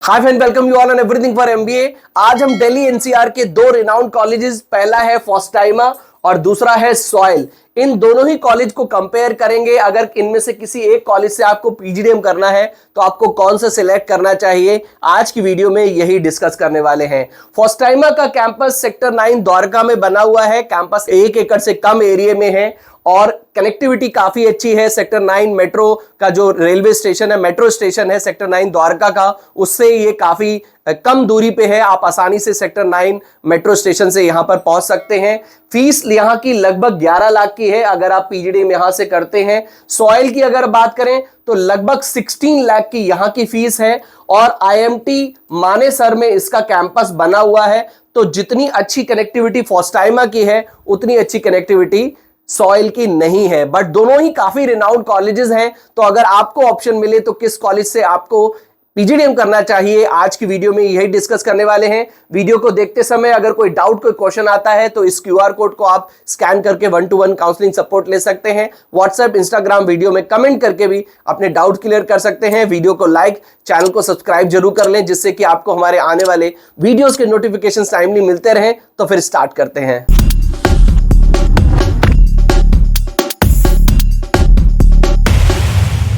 Hi friend, welcome you all on everything for MBA. आज हम Delhi NCR के दो रिनाउंड कॉलेजेस, पहला है फोस्टाइमा और दूसरा है सॉइल, इन दोनों ही कॉलेज को कंपेयर करेंगे। अगर इनमें से किसी एक कॉलेज से आपको पीजीडीएम करना है तो आपको कौन सा सिलेक्ट करना चाहिए, आज की वीडियो में यही डिस्कस करने वाले हैं। फोस्टाइमा का कैंपस सेक्टर 9 द्वारका में बना हुआ है। कैंपस 1 एकड़ से कम एरिया में है और कनेक्टिविटी काफी अच्छी है। सेक्टर 9 मेट्रो का जो रेलवे स्टेशन है, मेट्रो स्टेशन है सेक्टर 9 द्वारका का, उससे ये काफी कम दूरी पे है। आप आसानी से सेक्टर 9 मेट्रो स्टेशन से यहां पर पहुंच सकते हैं। फीस यहां की लगभग 11 लाख की है अगर आप पीजीडीएम यहां से करते हैं। सॉइल की अगर बात करें तो लगभग 16 लाख की यहां की फीस है और आईएमटी मानेसर में इसका कैंपस बना हुआ है। तो जितनी अच्छी कनेक्टिविटी फोस्टाइमा की है उतनी अच्छी कनेक्टिविटी सॉइल की नहीं है, बट दोनों ही काफी रिनाउंड कॉलेजेस हैं। तो अगर आपको ऑप्शन मिले तो किस कॉलेज से आपको पीजीडीएम करना चाहिए, आज की वीडियो में यही डिस्कस करने वाले हैं। वीडियो को देखते समय अगर कोई डाउट, कोई क्वेश्चन आता है तो इस क्यूआर कोड को आप स्कैन करके 1-to-1 काउंसलिंग सपोर्ट ले सकते हैं। व्हाट्सएप, इंस्टाग्राम वीडियो में कमेंट करके भी अपने डाउट क्लियर कर सकते हैं। वीडियो को लाइक, चैनल को सब्सक्राइब जरूर कर लें जिससे कि आपको हमारे आने वाले वीडियोज के नोटिफिकेशन टाइमली मिलते रहें। तो फिर स्टार्ट करते हैं।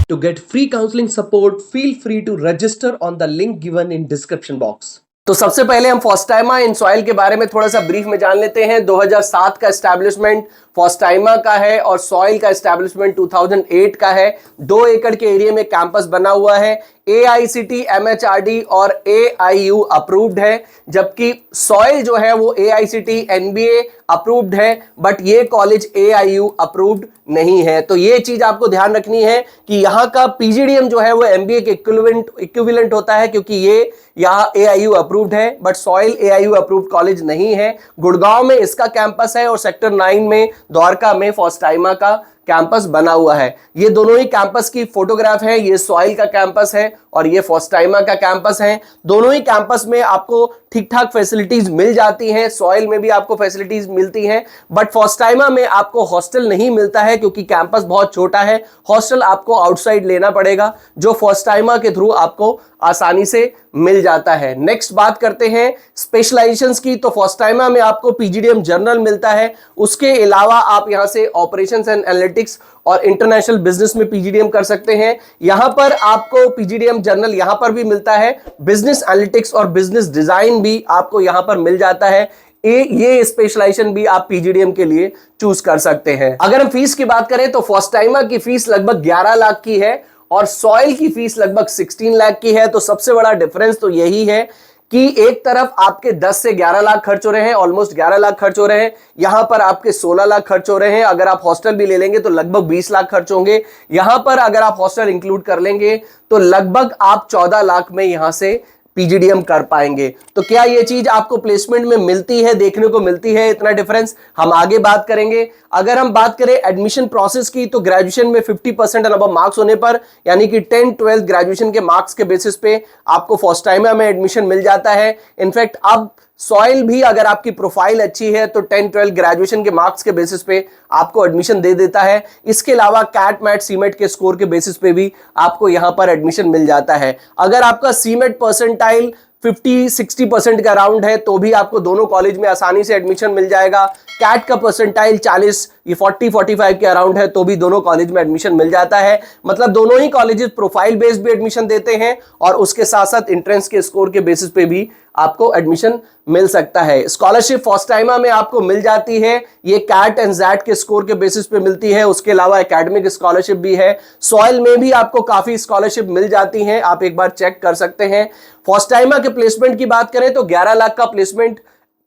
To get free counseling support, feel free to register on the link given in description box. तो सबसे पहले हम फोस्टाइमा इन सॉइल के बारे में थोड़ा सा ब्रीफ में जान लेते हैं। 2007 का एस्टैब्लिशमेंट फोस्टाइमा का है और सॉइल का एस्टैब्लिशमेंट 2008 का है। 2 एकड़ के एरिया में कैंपस बना हुआ है। AICT, MHRD और AIU अप्रूव्ड है, जबकि सॉइल जो है वो AICT NBA अप्रूव्ड है, बट ये कॉलेज AIU अप्रूव्ड नहीं है। तो ये चीज आपको ध्यान रखनी है कि यहाँ का पीजीडीएम जो है वो MBA के इक्विवेलेंट होता है, क्योंकि ये यहाँ AIU अप्रूव्ड है but soil AIU approved college नहीं है। गुड़गांव में इसका कैंपस है और सेक्टर 9 में द्वारका में फोस्टाइमा का कैंपस बना हुआ है। ये दोनों ही कैंपस की फोटोग्राफ है। ये सॉइल का कैंपस है और ये फोस्टाइमा का कैंपस है। दोनों ही कैंपस में आपको ठीक ठाक फैसिलिटीज मिल जाती हैं। सॉइल में भी आपको फैसिलिटीज मिलती हैं, बट फोस्टाइमा में आपको हॉस्टल नहीं मिलता है क्योंकि कैंपस बहुत छोटा है। हॉस्टल आपको आउटसाइड लेना पड़ेगा, जो फोस्टाइमा के थ्रू आपको आसानी से मिल जाता है। नेक्स्ट बात करते हैं स्पेशलाइजेशंस की। तो फोस्टाइमा में आपको पीजीडीएम जर्नल मिलता है। उसके अलावा आप यहां से ऑपरेशंस एंड एनालिटिक्स और इंटरनेशनल बिजनेस में पीजीडीएम कर सकते हैं। यहां पर आपको पीजीडीएम जर्नल यहां पर भी मिलता है। बिजनेस एनालिटिक्स और बिजनेस डिजाइन भी आपको यहां पर मिल जाता है। ये स्पेशलाइजेशन भी आप पीजीडीएम के लिए चूज कर सकते हैं। अगर हम फीस की बात करें तो फोस्टाइमा की फीस लगभग 11 लाख की है और सॉइल की फीस लगभग 16 लाख की है। तो सबसे बड़ा डिफरेंस तो यही है कि एक तरफ आपके 10 से 11 लाख खर्च हो रहे हैं, ऑलमोस्ट 11 लाख खर्च हो रहे हैं। यहां पर आपके 16 लाख खर्च हो रहे हैं। अगर आप हॉस्टल भी ले लेंगे तो लगभग 20 लाख खर्च होंगे। यहां पर अगर आप हॉस्टल इंक्लूड कर लेंगे तो लगभग आप 14 लाख में यहां से पीजीडीएम कर पाएंगे। तो क्या ये चीज आपको प्लेसमेंट में मिलती है, देखने को मिलती है इतना डिफरेंस? हम आगे बात करेंगे। अगर हम बात करें एडमिशन प्रोसेस की तो ग्रेजुएशन में 50% अबव मार्क्स होने पर, यानी कि 10th 12th ग्रेजुएशन के मार्क्स के बेसिस पे आपको फोस्टाइमा में एडमिशन मिल जाता है। इनफैक्ट अब सॉइल भी अगर आपकी प्रोफाइल अच्छी है तो 10th 12th ग्रेजुएशन के मार्क्स के बेसिस पे आपको एडमिशन दे देता है। इसके अलावा कैट मैट सीमेट के स्कोर के बेसिस पे भी आपको यहां पर एडमिशन मिल जाता है। अगर आपका सीमेट परसेंटाइल 50-60% का राउंड है तो भी आपको दोनों कॉलेज में आसानी से एडमिशन मिल जाएगा। कैट का परसेंटाइल 40, ये 40-45 के अराउंड है तो भी दोनों कॉलेज में एडमिशन मिल जाता है। मतलब दोनों ही कॉलेजेस प्रोफाइल बेस्ड भी एडमिशन देते हैं और उसके साथ साथ एंट्रेंस के स्कोर के बेसिस पे भी आपको एडमिशन मिल सकता है। स्कॉलरशिप फोस्टाइमा में आपको मिल जाती है, ये कैट एंड जैट के स्कोर के बेसिस पे मिलती है। उसके अलावा एकेडमिक स्कॉलरशिप भी है। सॉइल में भी आपको काफी स्कॉलरशिप मिल जाती हैं, आप एक बार चेक कर सकते हैं। फोस्टाइमा के प्लेसमेंट की बात करें तो 11 लाख का प्लेसमेंट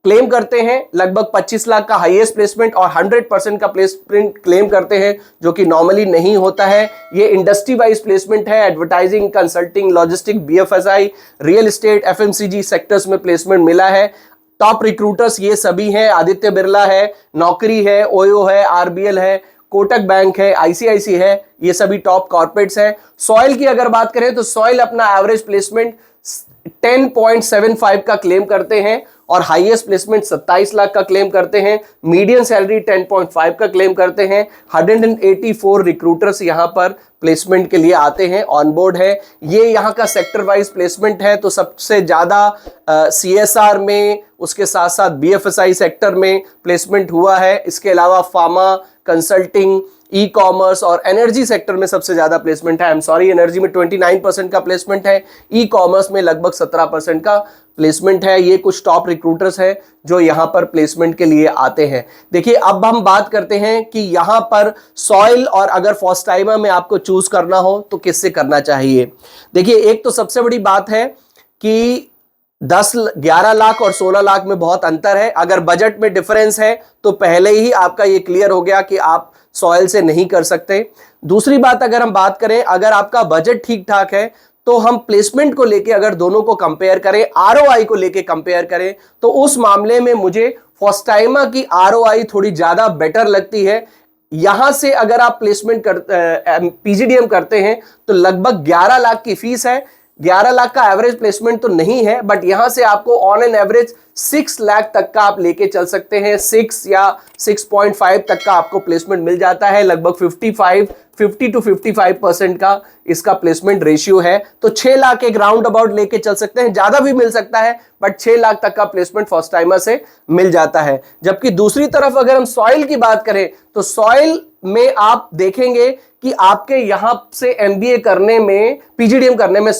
क्लेम करते हैं, लगभग 25 लाख का हाईएस्ट प्लेसमेंट और 100% का प्लेसमेंट क्लेम करते हैं, जो कि नॉर्मली नहीं होता है। ये इंडस्ट्री वाइज प्लेसमेंट है। Advertising, consulting, logistic, BFSI, real estate, FMCG sectors में प्लेसमेंट मिला है। टॉप रिक्रूटर्स ये सभी हैं, आदित्य बिरला है, नौकरी है, ओयो है, RBL है, कोटक बैंक है, ICICI है, ये सभी टॉप कॉर्पोरेट्स हैं। सॉइल की अगर बात करें तो सॉइल अपना एवरेज प्लेसमेंट 10.75 का क्लेम करते हैं और हाईएस्ट प्लेसमेंट 27 लाख का क्लेम करते हैं, मीडियन सैलरी 10.5 का क्लेम करते हैं। 184 रिक्रूटर्स यहां पर प्लेसमेंट के लिए आते हैं, ऑन बोर्ड है। ये यहाँ का सेक्टर वाइज प्लेसमेंट है, तो सबसे ज्यादा CSR में, उसके साथ साथ BFSI सेक्टर में प्लेसमेंट हुआ है। इसके अलावा फार्मा, कंसल्टिंग, ई कॉमर्स और एनर्जी सेक्टर में सबसे ज्यादा प्लेसमेंट है। आई एम सॉरी, एनर्जी में 29% का प्लेसमेंट है, ई कॉमर्स में लगभग 17% का प्लेसमेंट है। ये कुछ टॉप रिक्रूटर्स हैं जो यहां पर प्लेसमेंट के लिए आते हैं। देखिए, अब हम बात करते हैं कि यहां पर सॉइल और अगर फर्स्ट टाइमर में आपको चूज करना हो तो किससे करना चाहिए। देखिए, एक तो सबसे बड़ी बात है कि 11 लाख और 16 लाख में बहुत अंतर है। अगर बजट में डिफरेंस है तो पहले ही आपका ये क्लियर हो गया कि आप सॉइल से नहीं कर सकते। दूसरी बात, अगर हम बात करें, अगर आपका बजट ठीक ठाक है तो हम प्लेसमेंट को लेके अगर दोनों को कंपेयर करें, ROI को लेके कंपेयर करें, तो उस मामले में मुझे फर्स्ट टाइमर की ROI थोड़ी ज्यादा बेटर लगती है। यहां से अगर आप प्लेसमेंट PGDM करते हैं तो लगभग 11 लाख की फीस है। 11 लाख का एवरेज प्लेसमेंट तो नहीं है, बट यहां से आपको ऑन एन एवरेज 6 लाख तक का आप लेके चल सकते हैं। 6 या 6.5 तक का आपको प्लेसमेंट मिल जाता है। लगभग 50 to 55% का इसका प्लेसमेंट रेशियो है। तो 6 लाख एक राउंड अबाउट लेके चल सकते हैं, ज्यादा भी मिल सकता है, बट 6 लाख तक का प्लेसमेंट फर्स्ट टाइमर से मिल जाता है। जबकि दूसरी तरफ अगर हम सॉइल की बात करें तो सॉइल में आप देखेंगे कि आपके यहां से MBA करने में, PGDM करने में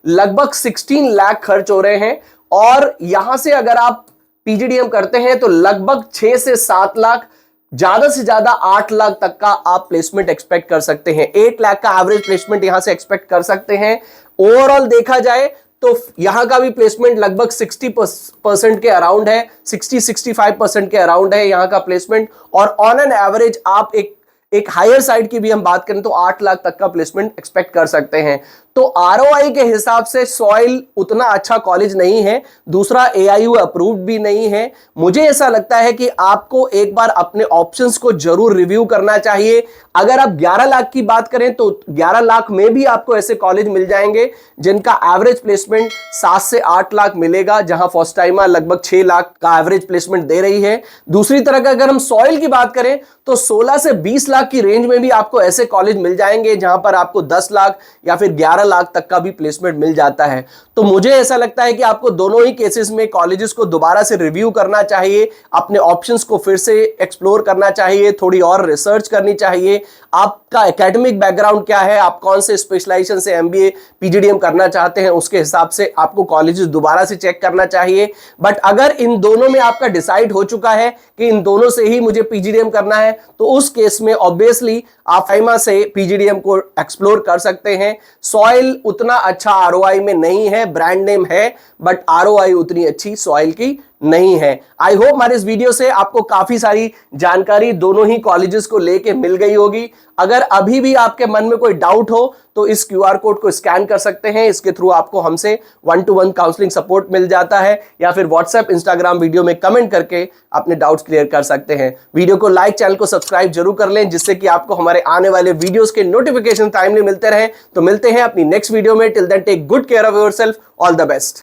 लगभग 16 लाख खर्च हो रहे हैं, और यहां से अगर आप PGDM करते हैं तो लगभग 6 से 7 लाख, ज्यादा से ज्यादा 8 लाख तक का आप प्लेसमेंट एक्सपेक्ट कर सकते हैं। 8 लाख का एवरेज प्लेसमेंट यहां से एक्सपेक्ट कर सकते हैं। ओवरऑल देखा जाए तो यहां का भी प्लेसमेंट लगभग 60% के अराउंड है, 60-65% के अराउंड है यहां का प्लेसमेंट। और ऑन एन एवरेज आप एक हायर साइड की भी हम बात करें तो 8 लाख तक का प्लेसमेंट एक्सपेक्ट कर सकते हैं। तो ROI के हिसाब से सॉइल उतना अच्छा कॉलेज नहीं है। दूसरा, AIU अप्रूव्ड भी नहीं है। मुझे ऐसा लगता है कि आपको एक बार अपने ऑप्शंस को जरूर रिव्यू करना चाहिए। अगर आप 11 लाख की बात करें तो 11 लाख में भी आपको ऐसे कॉलेज मिल जाएंगे जिनका एवरेज प्लेसमेंट 7 से 8 लाख मिलेगा, जहां फर्स्ट टाइमर लगभग 6 लाख का एवरेज प्लेसमेंट दे रही है। दूसरी तरह अगर हम सॉइल की बात करें तो 16 से 20 लाख की रेंज में भी आपको ऐसे कॉलेज मिल जाएंगे जहां पर आपको 10 लाख या फिर 11 लाख तक का भी प्लेसमेंट मिल जाता है। तो मुझे ऐसा लगता है कि आपको दोनों ही केसेस में कॉलेजेस को दोबारा से रिव्यू करना चाहिए, अपने ऑप्शंस को फिर से एक्सप्लोर करना चाहिए, थोड़ी और रिसर्च करनी चाहिए। आपका एकेडमिक बैकग्राउंड क्या है, आप कौन से स्पेशलाइजेशन से MBA PGDM करना चाहते हैं, उसके हिसाब से आपको कॉलेजेस दोबारा से चेक करना चाहिए। बट अगर इन दोनों में आपका डिसाइड हो चुका है कि इन दोनों से ही मुझे PGDM करना है, तो उस केस में ऑब्वियसली आप FIMA से PGDM को एक्सप्लोर कर सकते हैं। सॉइल उतना अच्छा ROI में नहीं है, ब्रांड नेम है, बट ROI उतनी अच्छी सॉइल की नहीं है। आई होप हमारे इस वीडियो से आपको काफी सारी जानकारी दोनों ही कॉलेजेस को लेके मिल गई होगी। अगर अभी भी आपके मन में कोई डाउट हो तो इस QR कोड को स्कैन कर सकते हैं। इसके थ्रू आपको हमसे 1-to-1 काउंसलिंग सपोर्ट मिल जाता है, या फिर WhatsApp, Instagram वीडियो में कमेंट करके अपने डाउट्स क्लियर कर सकते हैं। वीडियो को लाइक, चैनल को सब्सक्राइब जरूर कर लें, जिससे कि आपको हमारे आने वाले वीडियोस के नोटिफिकेशन टाइमली मिलते रहे। तो मिलते हैं अपनी नेक्स्ट वीडियो में। Till then take good care of yourself. All the best.